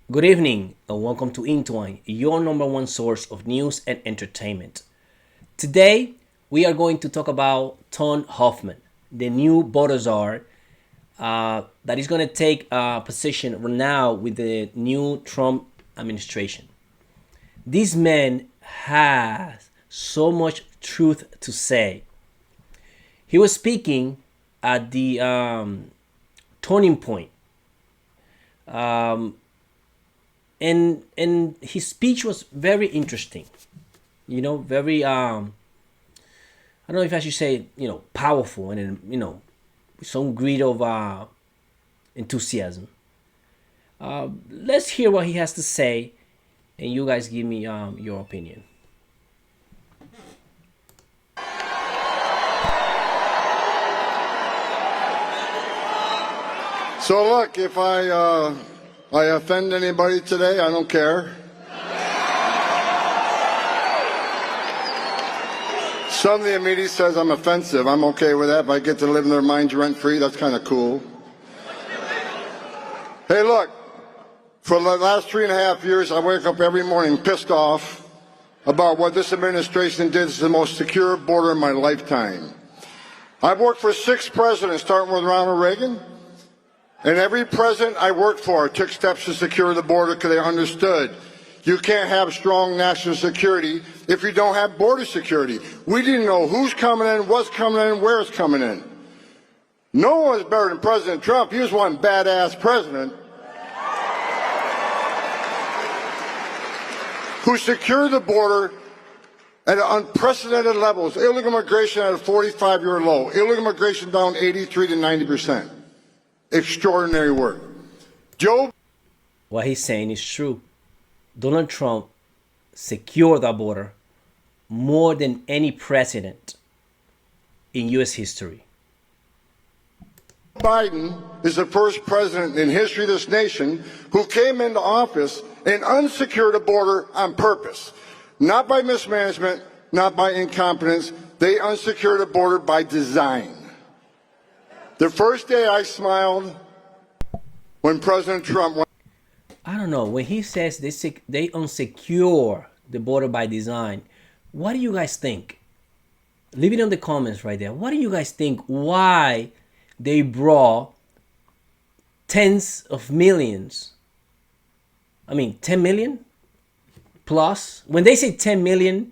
Good evening and welcome to Intwine, your number one source of news and entertainment. Today, we are going to talk about Ton Hoffman, the new Botazar that is going to take a position now with the new Trump administration. This man has so much truth to say. He was speaking at the turning point, and his speech was very interesting. Very I don't know if I should say powerful and some grit of enthusiasm. Let's hear what he has to say, and you guys give me your opinion. So look, if I offend anybody today, I don't care. Some of the media says I'm offensive. I'm okay with that. If I get to live in their minds rent-free, that's kind of cool. Hey, look, for the last 3.5 years, I wake up every morning pissed off about what this administration did. It's the most secure border in my lifetime. I've worked for 6 presidents, starting with Ronald Reagan. And every president I worked for took steps to secure the border because they understood you can't have strong national security if you don't have border security. We didn't know who's coming in, what's coming in, where it's coming in. No one was better than President Trump. He was one badass president who secured the border at unprecedented levels. Illegal immigration at a 45-year low. Illegal immigration down 83 to 90%. Extraordinary work. Joe. What he's saying is true. Donald Trump secured the border more than any president in U.S. history. Biden is the first president in history of this nation who came into office and unsecured a border on purpose. Not by mismanagement, not by incompetence. They unsecured a border by design. The first day I smiled when President Trump went. I don't know. When he says they unsecure the border by design, what do you guys think? Leave it in the comments right there. What do you guys think? Why they brought tens of millions? I mean, 10 million plus. When they say 10 million,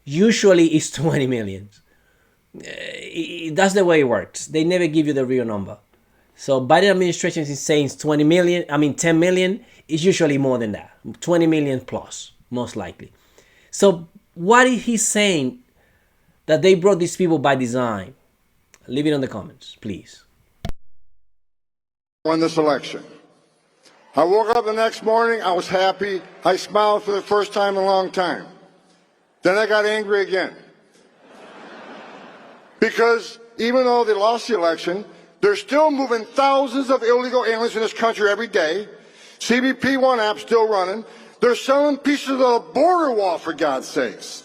usually it's 20 million. That's the way it works. They never give you the real number. So Biden administration is saying 20 million. I mean 10 million is usually more than that. 20 million plus, most likely. So what is he saying that they brought these people by design? Leave it in the comments, please. Won this election. I woke up the next morning. I was happy. I smiled for the first time in a long time. Then I got angry again. Because even though they lost the election, they're still moving thousands of illegal aliens in this country every day. CBP One app still running. They're selling pieces of the border wall, for God's sakes,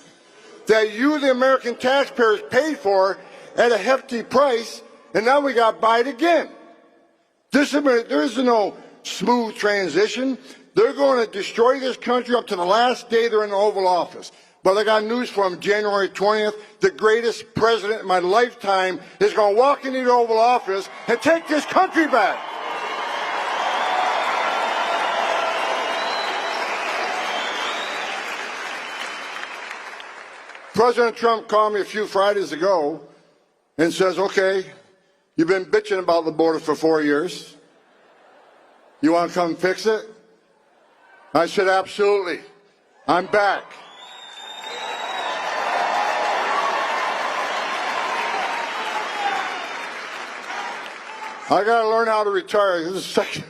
that you, the American taxpayers, paid for at a hefty price, and now we got to buy it again. There is no smooth transition. They're going to destroy this country up to the last day they're in the Oval Office. But I got news for him. January 20th, the greatest president in my lifetime is going to walk into the Oval Office and take this country back. President Trump called me a few Fridays ago and says, okay, you've been bitching about the border for 4 years. You want to come fix it? I said, absolutely. I'm back. I got to learn how to retire. This is the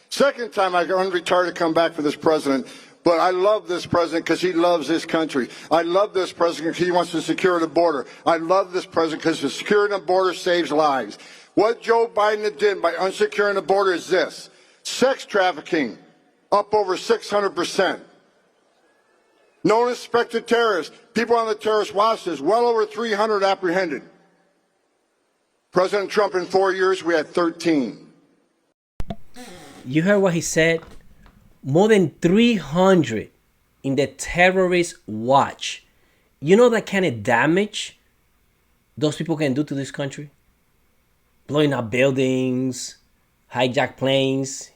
second time I got unretired to come back for this president. But I love this president because he loves this country. I love this president because he wants to secure the border. I love this president because the securing the border saves lives. What Joe Biden did by unsecuring the border is this. Sex trafficking, up over 600%. Known suspected terrorists, people on the terrorist watch list, well over 300 apprehended. President Trump, in 4 years, we had 13. You heard what he said? More than 300 in the terrorist watch. You know that kind of damage those people can do to this country? Blowing up buildings, hijack planes.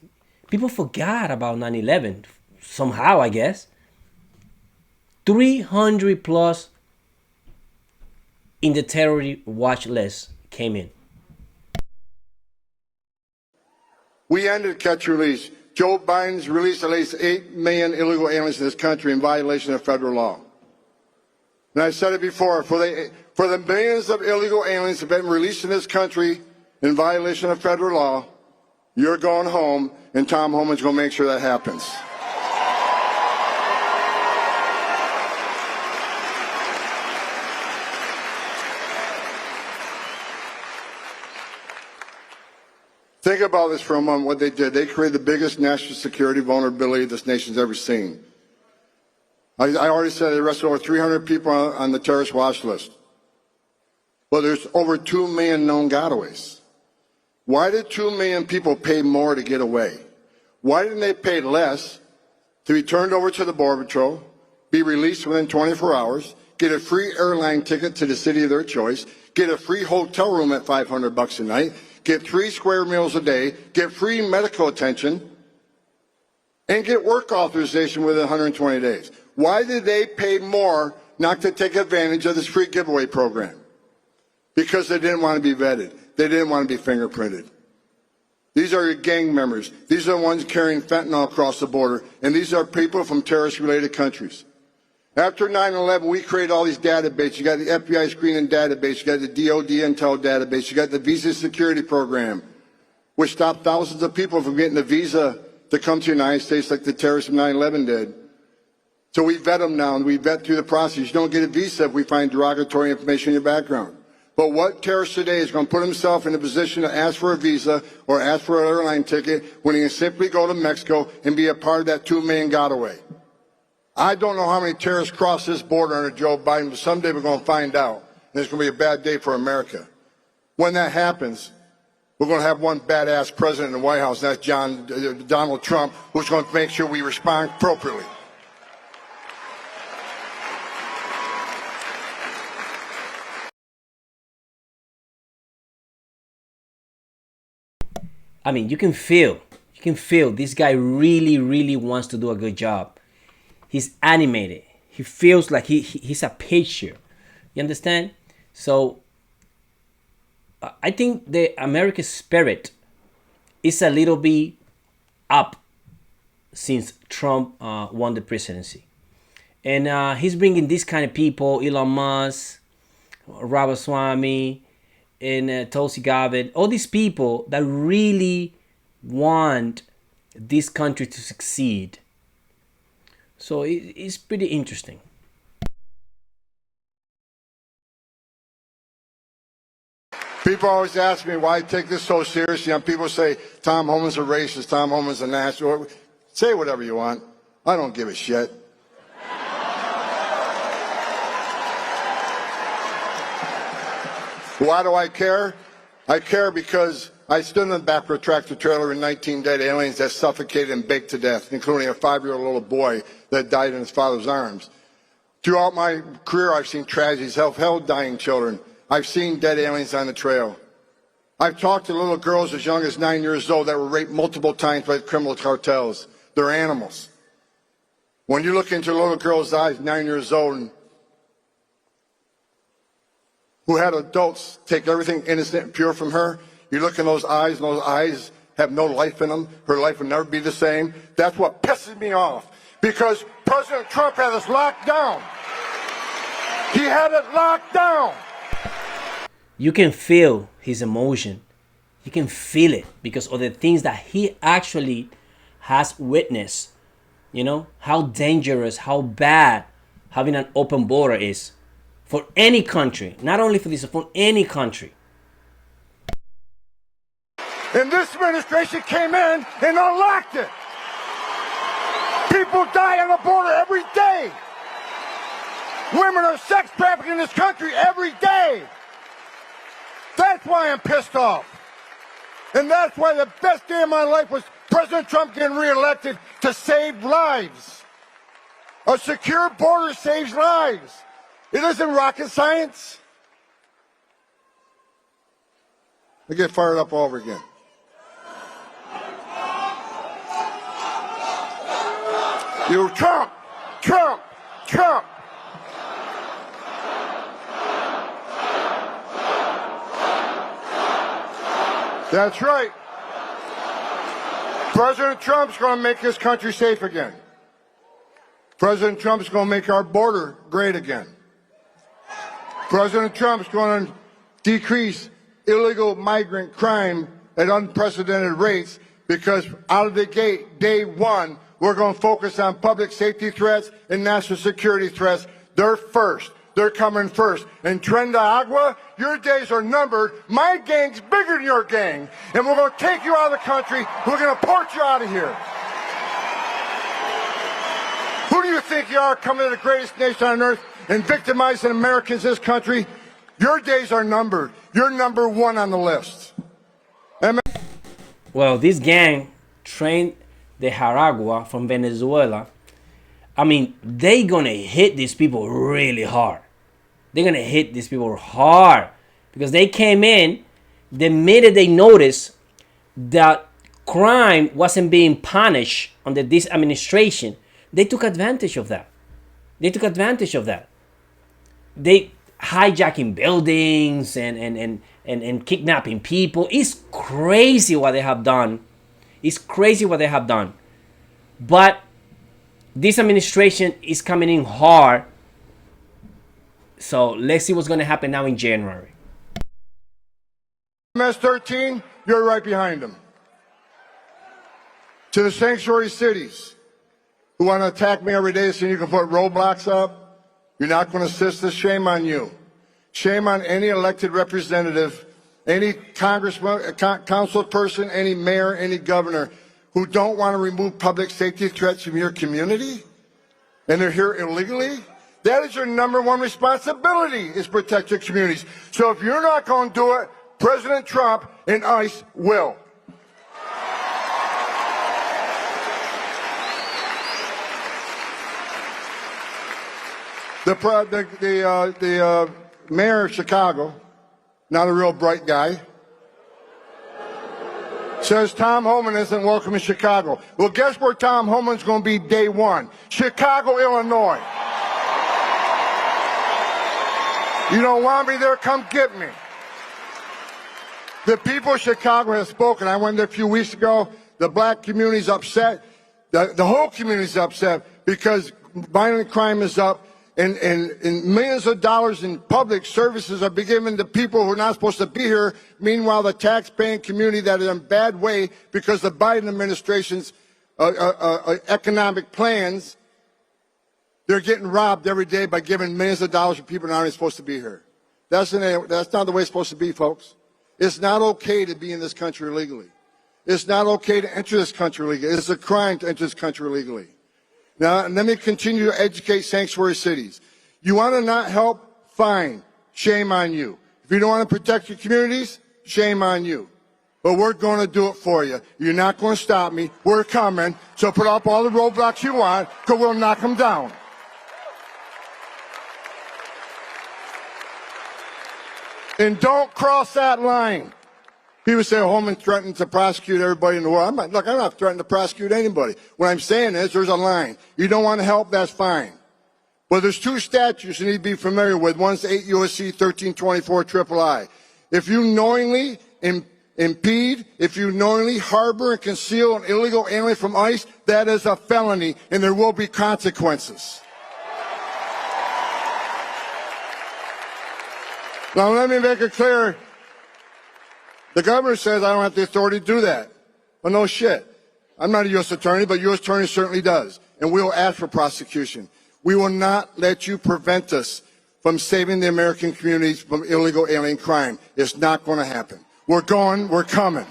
People forgot about 9/11 somehow, I guess. 300 plus in the terrorist watch list came in. We ended catch and release. Joe Biden's released at least 8 million illegal aliens in this country in violation of federal law. And I said it before, for the millions of illegal aliens that have been released in this country in violation of federal law, you're going home, and Tom Homan's going to make sure that happens. Think about this for a moment, what they did. They created the biggest national security vulnerability this nation's ever seen. I already said they arrested over 300 people on the terrorist watch list. Well, there's over 2 million known gotaways. Why did 2 million people pay more to get away? Why didn't they pay less to be turned over to the Border Patrol, be released within 24 hours, get a free airline ticket to the city of their choice, get a free hotel room at $500 a night, get 3 square meals a day, get free medical attention, and get work authorization within 120 days? Why did they pay more not to take advantage of this free giveaway program? Because they didn't want to be vetted. They didn't want to be fingerprinted. These are your gang members. These are the ones carrying fentanyl across the border, and these are people from terrorist-related countries. After 9/11, we created all these databases. You got the FBI screening database. You got the DOD intel database. You got the visa security program, which stopped thousands of people from getting a visa to come to the United States like the terrorists of 9/11 did. So we vet them now, and we vet through the process. You don't get a visa if we find derogatory information in your background. But what terrorist today is going to put himself in a position to ask for a visa or ask for an airline ticket when he can simply go to Mexico and be a part of that 2 million gotaway? I don't know how many terrorists cross this border under Joe Biden, but someday we're going to find out, and it's going to be a bad day for America. When that happens, we're going to have one badass president in the White House, and that's Donald Trump, who's going to make sure we respond appropriately. I mean, you can feel this guy really, really wants to do a good job. He's animated. He feels like he's a picture. You understand? So I think the American spirit is a little bit up since Trump won the presidency. And he's bringing these kind of people, Elon Musk, Ramaswamy, and Tulsi Gabbard, all these people that really want this country to succeed. So it's pretty interesting. People always ask me why I take this so seriously, and people say Tom Homan's a racist, Tom Homan's a national. Say whatever you want. I don't give a shit. Why do I care? I care because I stood in the back of a tractor trailer with 19 dead aliens that suffocated and baked to death, including a 5-year-old little boy that died in his father's arms. Throughout my career, I've seen tragedies. I've held dying children. I've seen dead aliens on the trail. I've talked to little girls as young as 9 years old that were raped multiple times by criminal cartels. They're animals. When you look into a little girl's eyes, 9 years old, and who had adults take everything innocent and pure from her, you look in those eyes, and those eyes have no life in them. Her life will never be the same. That's what pisses me off, because President Trump had us locked down. He had it locked down. You can feel his emotion. You can feel it because of the things that he actually has witnessed. You know, how dangerous, how bad having an open border is for any country, not only for this, for any country. And this administration came in and unlocked it. People die on the border every day. Women are sex trafficked in this country every day. That's why I'm pissed off. And that's why the best day of my life was President Trump getting reelected to save lives. A secure border saves lives. It isn't rocket science. I get fired up all over again. You Trump, Trump, Trump. That's right. President Trump's going to make this country safe again. President Trump's going to make our border great again. President Trump's going to decrease illegal migrant crime at unprecedented rates because out of the gate, day one, we're going to focus on public safety threats and national security threats. They're first. They're coming first. And Tren de Agua, your days are numbered. My gang's bigger than your gang. And we're going to take you out of the country. We're going to port you out of here. Who do you think you are, coming to the greatest nation on earth and victimizing Americans in this country? Your days are numbered. You're number one on the list. Well, this gang, Tren de Aragua from Venezuela, I mean, they gonna hit these people really hard. They're gonna hit these people hard because they came in the minute they noticed that crime wasn't being punished under this administration. They took advantage of that. They took advantage of that. They hijacking buildings and kidnapping people. It's crazy what they have done. It's crazy what they have done. But this administration is coming in hard. So let's see what's going to happen now in January. MS-13, you're right behind them. To the sanctuary cities who want to attack me every day so you can put roadblocks up, you're not going to assist us. Shame on you. Shame on any elected representative, any congressman, council person, any mayor, any governor who don't want to remove public safety threats from your community and they're here illegally. That is your number one responsibility, is protect your communities. So if you're not going to do it, President Trump and ICE will. The mayor of Chicago, not a real bright guy, says Tom Homan isn't welcome in Chicago. Well, guess where Tom Homan's going to be day one? Chicago, Illinois. You don't want me there? Come get me. The people of Chicago have spoken. I went there a few weeks ago. The black community's upset. The whole community's upset because violent crime is up. And millions of dollars in public services are being given to people who are not supposed to be here. Meanwhile, the tax-paying community that is in a bad way because the Biden administration's economic plans, they're getting robbed every day by giving millions of dollars to people that aren't supposed to be here. That's not the way it's supposed to be, folks. It's not okay to be in this country illegally. It's not okay to enter this country illegally. It's a crime to enter this country illegally. Now, let me continue to educate sanctuary cities. You want to not help? Fine. Shame on you. If you don't want to protect your communities, shame on you. But we're going to do it for you. You're not going to stop me. We're coming. So put up all the roadblocks you want, because we'll knock them down. And don't cross that line. People say Homan threatened to prosecute everybody in the world. I'm not threatening to prosecute anybody. What I'm saying is there's a line. You don't want to help, that's fine. But there's two statutes you need to be familiar with. One's 8 U.S.C. 1324 III. If you knowingly impede, if you knowingly harbor and conceal an illegal alien from ICE, that is a felony, and there will be consequences. Now let me make it clear. The governor says I don't have the authority to do that. Well, no shit. I'm not a U.S. attorney, but U.S. attorney certainly does. And we will ask for prosecution. We will not let you prevent us from saving the American communities from illegal alien crime. It's not going to happen. We're going, we're coming.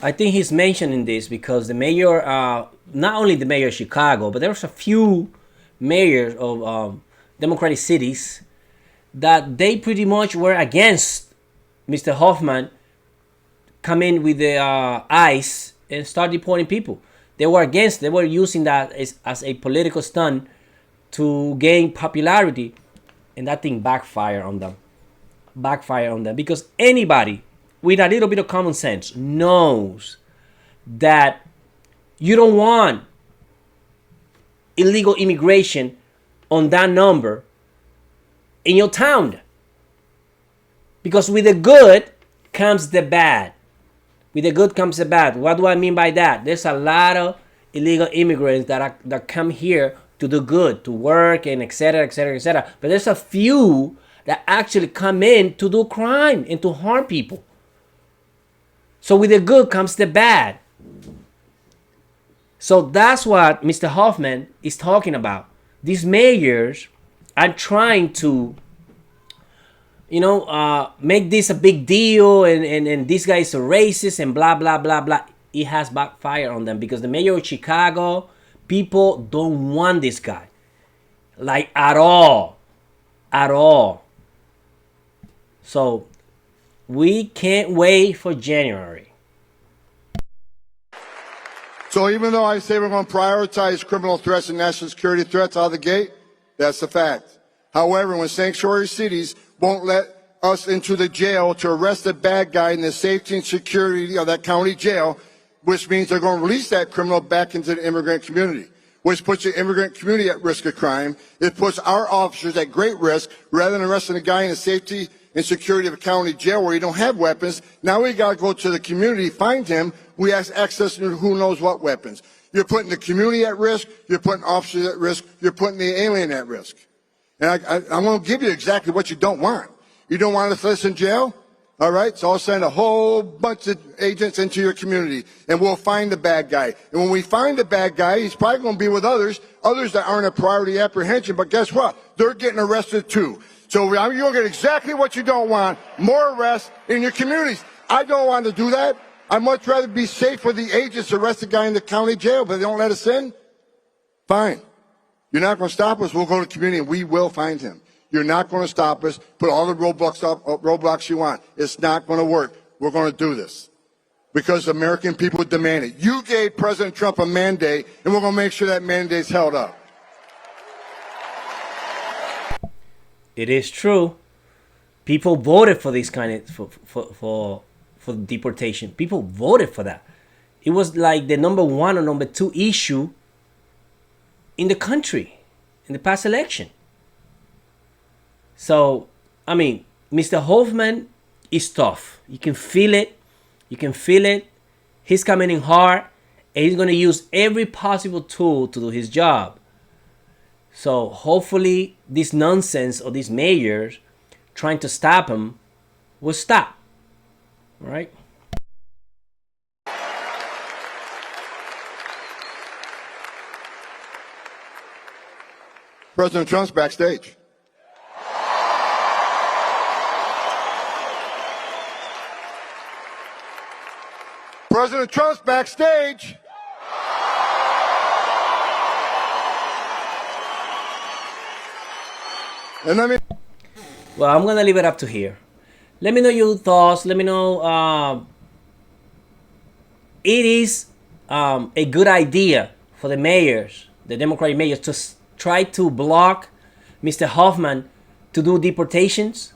I think he's mentioning this because the mayor, not only the mayor of Chicago, but there's a few mayors of Democratic cities that they pretty much were against Mr. Hoffman come in with the ICE and start deporting people. They were against. They were using that as a political stunt to gain popularity, and that thing backfired on them. Backfire on them because anybody with a little bit of common sense knows that you don't want illegal immigration on that number in your town, because with the good comes the bad. With the good comes the bad. What do I mean by that? There's a lot of illegal immigrants that come here to do good, to work, and etc., etc., etc. But there's a few that actually come in to do crime and to harm people. So with the good comes the bad. So that's what Mr. Hoffman is talking about. These mayors are trying to, make this a big deal, and this guy is a racist and blah, blah, blah, blah. It has backfired on them because the mayor of Chicago, people don't want this guy. Like at all. At all. So we can't wait for January. So even though I say we're going to prioritize criminal threats and national security threats out of the gate, that's a fact. However, when sanctuary cities won't let us into the jail to arrest the bad guy in the safety and security of that county jail, which means they're going to release that criminal back into the immigrant community, which puts the immigrant community at risk of crime. It puts our officers at great risk. Rather than arresting a guy in the safety and security of a county jail where you don't have weapons, now we got to go to the community, find him. We have access to who knows what weapons. You're putting the community at risk. You're putting officers at risk. You're putting the alien at risk. And I'm going to give you exactly what you don't want. You don't want us in jail? All right, so I'll send a whole bunch of agents into your community, and we'll find the bad guy. And when we find the bad guy, he's probably going to be with others that aren't a priority apprehension. But guess what? They're getting arrested too. So you'll get exactly what you don't want, more arrests in your communities. I don't want to do that. I'd much rather be safe for the agents to arrest the guy in the county jail, but they don't let us in. Fine. You're not going to stop us. We'll go to the community, and we will find him. You're not going to stop us. Put all the roadblocks you want. It's not going to work. We're going to do this because the American people demand it. You gave President Trump a mandate, and we're going to make sure that mandate's held up. It is true. People voted for this kind of for deportation. People voted for that. It was like the number 1 or number 2 issue in the country in the past election. So, I mean, Mr. Hoffman is tough. You can feel it. You can feel it. He's coming in hard, and he's going to use every possible tool to do his job. So hopefully this nonsense of these mayors trying to stop him will stop. All right? President Trump's backstage. President Trump's backstage. And well, I'm going to leave it up to here. Let me know your thoughts. Let me know it is a good idea for the mayors, the Democratic mayors, to try to block Mr. Hoffman to do deportations.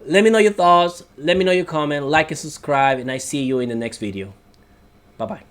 Let me know your thoughts. Let me know your comment. Like and subscribe. And I see you in the next video. Bye-bye.